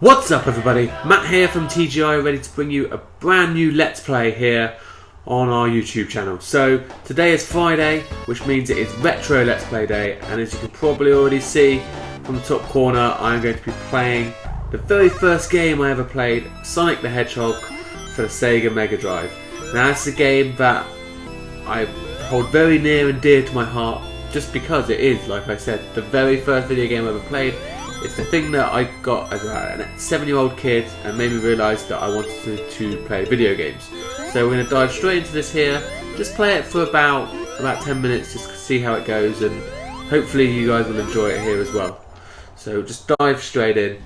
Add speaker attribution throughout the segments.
Speaker 1: What's up everybody, Matt here from TGI, ready to bring you a brand new Let's Play here on our YouTube channel. So today is Friday, which means it is Retro Let's Play Day, and as you can probably already see from the top corner, I am going to be playing the very first game I ever played, Sonic the Hedgehog for the Sega Mega Drive. Now that's a game that I hold very near and dear to my heart, just because it is, like I said, the very first video game I ever played. It's the thing that I got as a 7-year-old kid and made me realise that I wanted to play video games. So we're going to dive straight into this here, just play it for about 10 minutes just to see how it goes, and hopefully you guys will enjoy it here as well. So just dive straight in.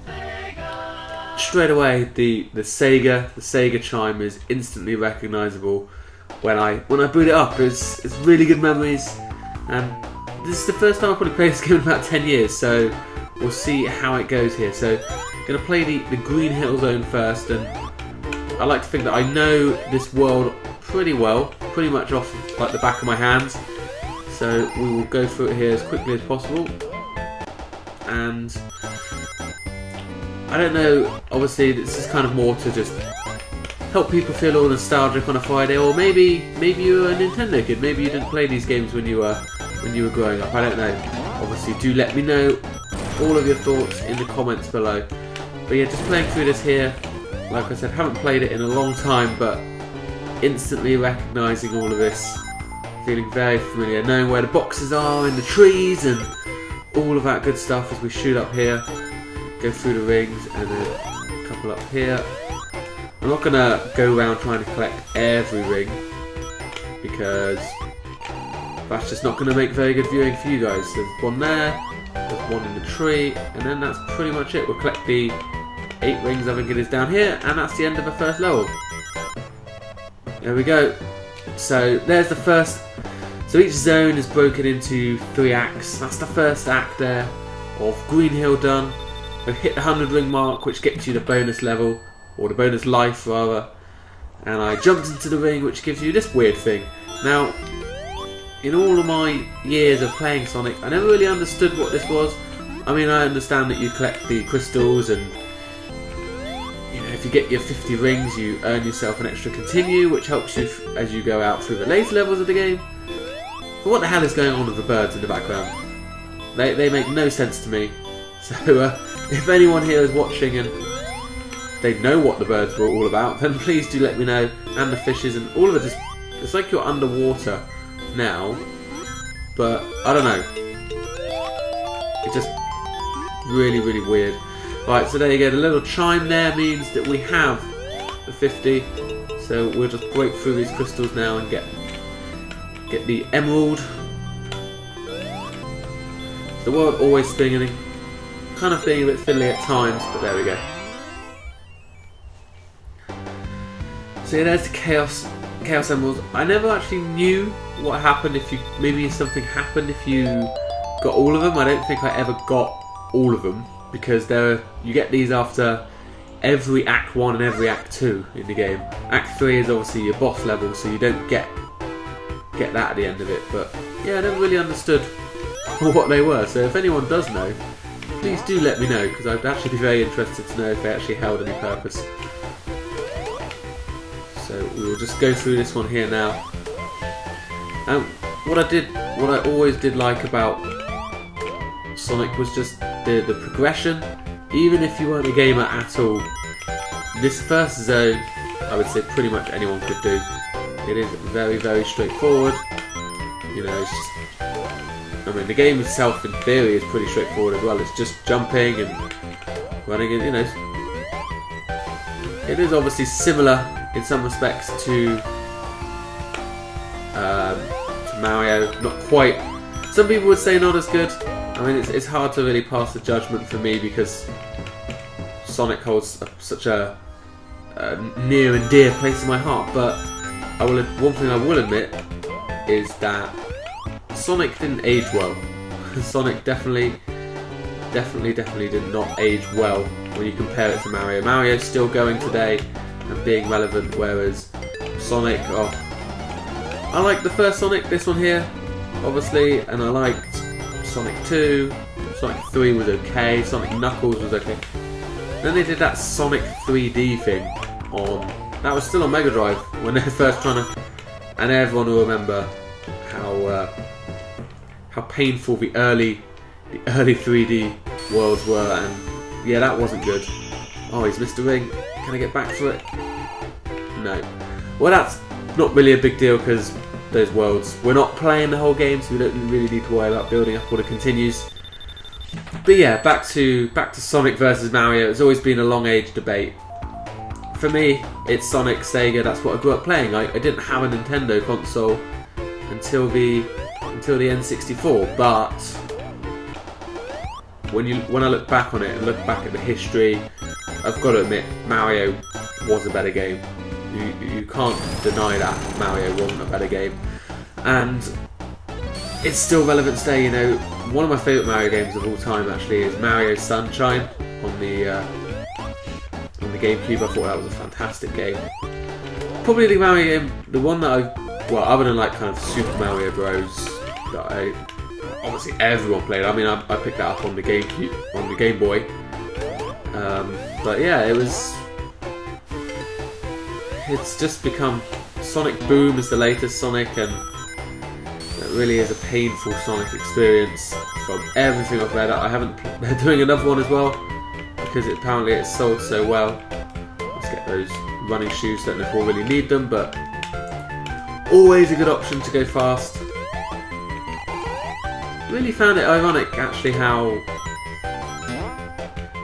Speaker 1: Straight away the Sega chime is instantly recognisable when I boot it up. It's really good memories, and this is the first time I probably played this game in about 10 years, so we'll see how it goes here. So I'm going to play the Green Hill Zone first, and I like to think that I know this world pretty well, pretty much off like the back of my hands. So we will go through it here as quickly as possible. And I don't know, obviously this is kind of more to just help people feel all nostalgic on a Friday, or maybe you're a Nintendo kid, maybe you didn't play these games when you were growing up, I don't know. Obviously do let me know all of your thoughts in the comments below. But yeah, just playing through this here, like I said, haven't played it in a long time, but instantly recognising all of this, feeling very familiar, knowing where the boxes are in the trees and all of that good stuff as we shoot up here, go through the rings and a couple up here. I'm not going to go around trying to collect every ring because that's just not going to make very good viewing for you guys. There's one there, there's one in the tree, and then that's pretty much it. We'll collect the 8 rings, I think it is, down here, and that's the end of the first level. There we go. So there's the first. So each zone is broken into 3 acts. That's the first act there of Green Hill done. We've hit the 100 ring mark, which gets you the bonus level, or the bonus life rather. And I jumped into the ring, which gives you this weird thing. Now, in all of my years of playing Sonic, I never really understood what this was. I mean, I understand that you collect the crystals, and you know, if you get your 50 rings, you earn yourself an extra continue, which helps you as you go out through the later levels of the game. But what the hell is going on with the birds in the background? They make no sense to me. So if anyone here is watching and they know what the birds were all about, then please do let me know. And the fishes and all of it. It's like you're underwater now, but I don't know, it's just really weird. Right, so there you go, the little chime there means that we have the 50, so we'll just break through these crystals now and get the emerald. The world always spinning, kind of being a bit fiddly at times, but there we go. So yeah, there's the Chaos Emeralds. I never actually knew what happened if maybe something happened if you got all of them. I don't think I ever got all of them, because you get these after every Act 1 and every Act 2 in the game. Act 3 is obviously your boss level, so you don't get that at the end of it. But yeah, I never really understood what they were, so if anyone does know, please do let me know, because I'd actually be very interested to know if they actually held any purpose. So we will just go through this one here now. What I always did like about Sonic was just the progression. Even if you weren't a gamer at all, this first zone, I would say pretty much anyone could do. It is very straightforward. You know, it's just, I mean, the game itself in theory is pretty straightforward as well. It's just jumping and running, and you know, it is obviously similar in some respects to Mario. Not quite. Some people would say not as good. I mean, it's hard to really pass the judgment for me, because Sonic holds such a near and dear place in my heart. But one thing I will admit is that Sonic didn't age well. Sonic definitely did not age well when you compare it to Mario. Mario's still going today and being relevant, whereas Sonic, I like the first Sonic, this one here, obviously, and I liked Sonic 2, Sonic 3 was okay, Sonic Knuckles was okay. Then they did that Sonic 3D thing on, that was still on Mega Drive when they were first trying to, and everyone will remember how painful the early 3D worlds were, and yeah, that wasn't good. Oh, he's missed a ring. Can I get back for it? No. Well, that's not really a big deal because those worlds, we're not playing the whole game, so we don't really need to worry about building up all the continues. But yeah, back to Sonic versus Mario. It's always been a long age debate. For me, it's Sonic, Sega. That's what I grew up playing. I didn't have a Nintendo console until the N64. But when I look back on it and look back at the history, I've got to admit Mario was a better game. You can't deny that Mario wasn't a better game, and it's still relevant today. You know, one of my favourite Mario games of all time actually is Mario Sunshine on the GameCube. I thought that was a fantastic game. Probably the Mario game, the one that other than like kind of Super Mario Bros. That obviously everyone played. I mean, I picked that up on the GameCube, on the Game Boy. But yeah, it's just become Sonic Boom is the latest Sonic, and it really is a painful Sonic experience from everything I've read. They're doing another one as well because apparently it's sold so well. Let's get those running shoes. Don't know if we'll really need them, but always a good option to go fast. Really found it ironic actually how,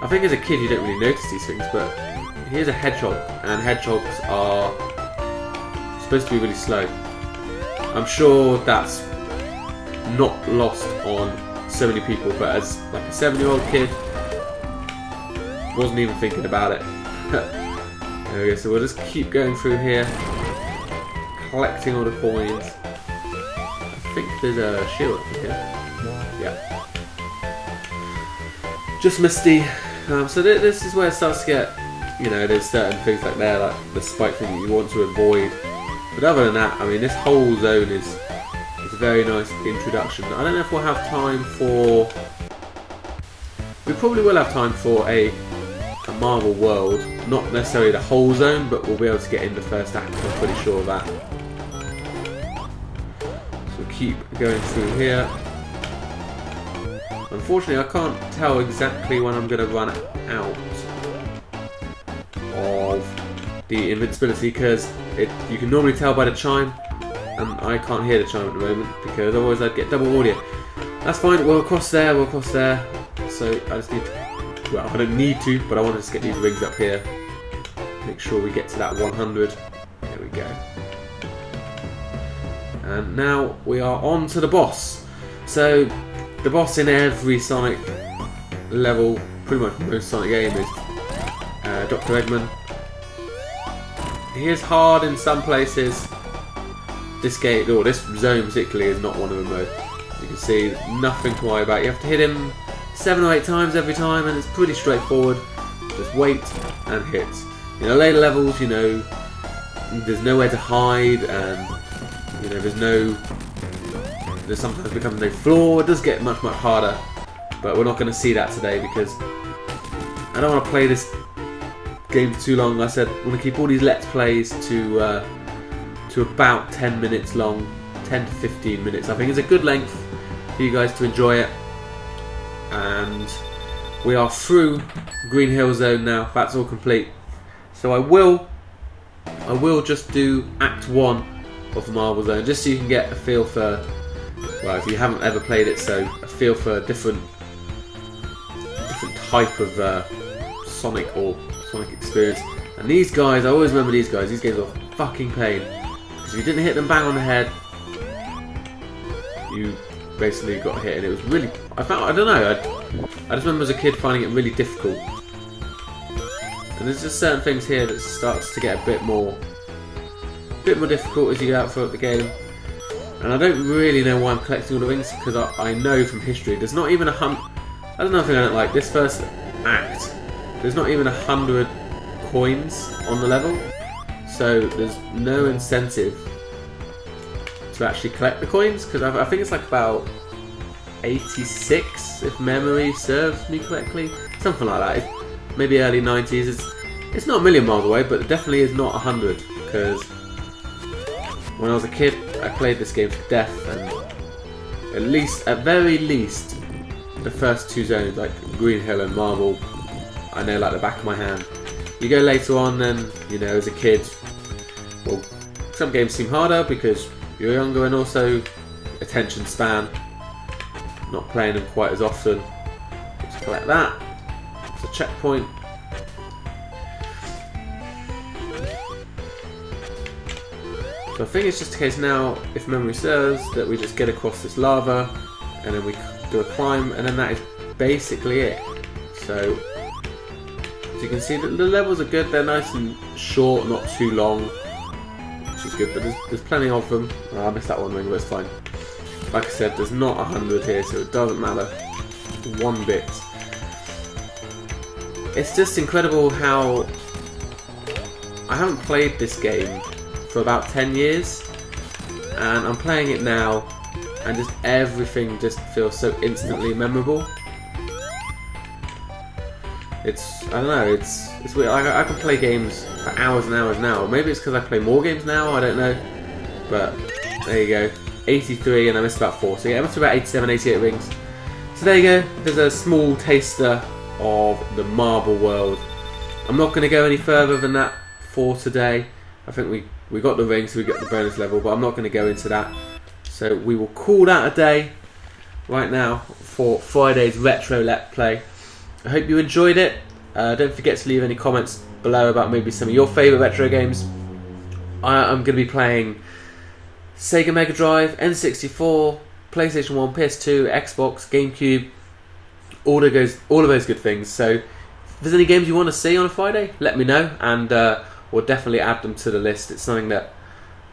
Speaker 1: I think as a kid you don't really notice these things, but here's a hedgehog, and hedgehogs are supposed to be really slow. I'm sure that's not lost on so many people, but as like a 7-year-old kid, wasn't even thinking about it. There we go, so we'll just keep going through here, collecting all the coins. I think there's a shield up here. Yeah. Just misty. So this is where it starts to get, you know, there's certain things like there, like the spike thing that you want to avoid. But other than that, I mean, this whole zone is a very nice introduction. I don't know if we'll have time for, we probably will have time for a Marvel world, not necessarily the whole zone, but we'll be able to get in the first act, I'm pretty sure of that. So keep going through here. Unfortunately, I can't tell exactly when I'm going to run out of the invincibility, because you can normally tell by the chime, and I can't hear the chime at the moment because otherwise I'd get double audio. That's fine, we'll cross there, so I just need to, well, I don't need to, but I want to just get these rings up here, make sure we get to that 100. There we go. And now we are on to the boss. So the boss in every Sonic level, pretty much most Sonic game, is Dr. Eggman. He is hard in some places. This game, or this zone particularly, is not one of them though. You can see nothing to worry about. You have to hit him 7 or 8 times every time, and it's pretty straightforward. Just wait and hit. You know, later levels, you know, there's nowhere to hide, and you know, there sometimes becomes no floor. It does get much harder, but we're not going to see that today because I don't want to play this game for too long. Like I said, I want to keep all these Let's Plays to about 10 minutes long, 10 to 15 minutes. I think it's a good length for you guys to enjoy it. And we are through Green Hill Zone now. That's all complete. So I will just do Act 1 of the Marvel Zone, just so you can get a feel for, well, if you haven't ever played it, so a feel for a different type of Sonic experience. And these guys, I always remember these guys. These games are fucking pain because if you didn't hit them bang on the head, you basically got hit, and it was really. I don't know. I just remember as a kid finding it really difficult. And there's just certain things here that starts to get a bit more difficult as you go out throughout the game. And I don't really know why I'm collecting all the rings, because I know from history there's not even That's another thing I don't like. This first act, there's not even 100 coins on the level, so there's no incentive to actually collect the coins, because I think it's like about 86 if memory serves me correctly, something like that. maybe early 90s. It's not a million miles away, but it definitely is not 100, because when I was a kid I played this game to death, and at very least, the first two zones, like Green Hill and Marble, I know like the back of my hand. You go later on, then, you know, as a kid, well, some games seem harder because you're younger, and also attention span, not playing them quite as often. Just collect that. It's a checkpoint. So I think it's just a case now, if memory serves, that we just get across this lava, and then we do a climb, and then that is basically it. So as you can see, the levels are good. They're nice and short, not too long, which is good, but there's plenty of them. Oh, I missed that one ring, but it's fine. Like I said, there's not 100 here, so it doesn't matter one bit. It's just incredible how I haven't played this game for about 10 years, and I'm playing it now, and just everything just feels so instantly memorable. I don't know, it's weird. I can play games for hours and hours now. Maybe it's because I play more games now, I don't know. But there you go, 83, and I missed about 4. So yeah, I must have about 87, 88 rings. So there you go, there's a small taster of the Marble world. I'm not going to go any further than that for today. I think we got the ring, so we got the bonus level, but I'm not going to go into that. So we will call that a day right now for Friday's Retro Let's Play. I hope you enjoyed it. Don't forget to leave any comments below about maybe some of your favourite retro games. I'm going to be playing Sega Mega Drive, N64, PlayStation 1, PS2, Xbox, GameCube, all of those good things. So if there's any games you want to see on a Friday, let me know, and we'll definitely add them to the list. It's something that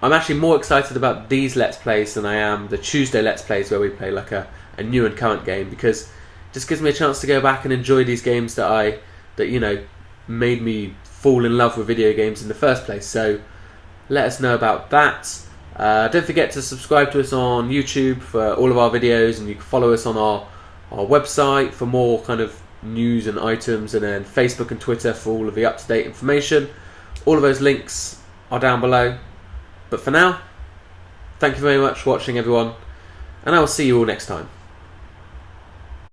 Speaker 1: I'm actually more excited about, these Let's Plays, than I am the Tuesday Let's Plays where we play like a new and current game, because it just gives me a chance to go back and enjoy these games that you know, made me fall in love with video games in the first place. So let us know about that. Don't forget to subscribe to us on YouTube for all of our videos, and you can follow us on our website for more kind of news and items, and then Facebook and Twitter for all of the up-to-date information. All of those links are down below. But for now, thank you very much for watching, everyone, and I will see you all next time.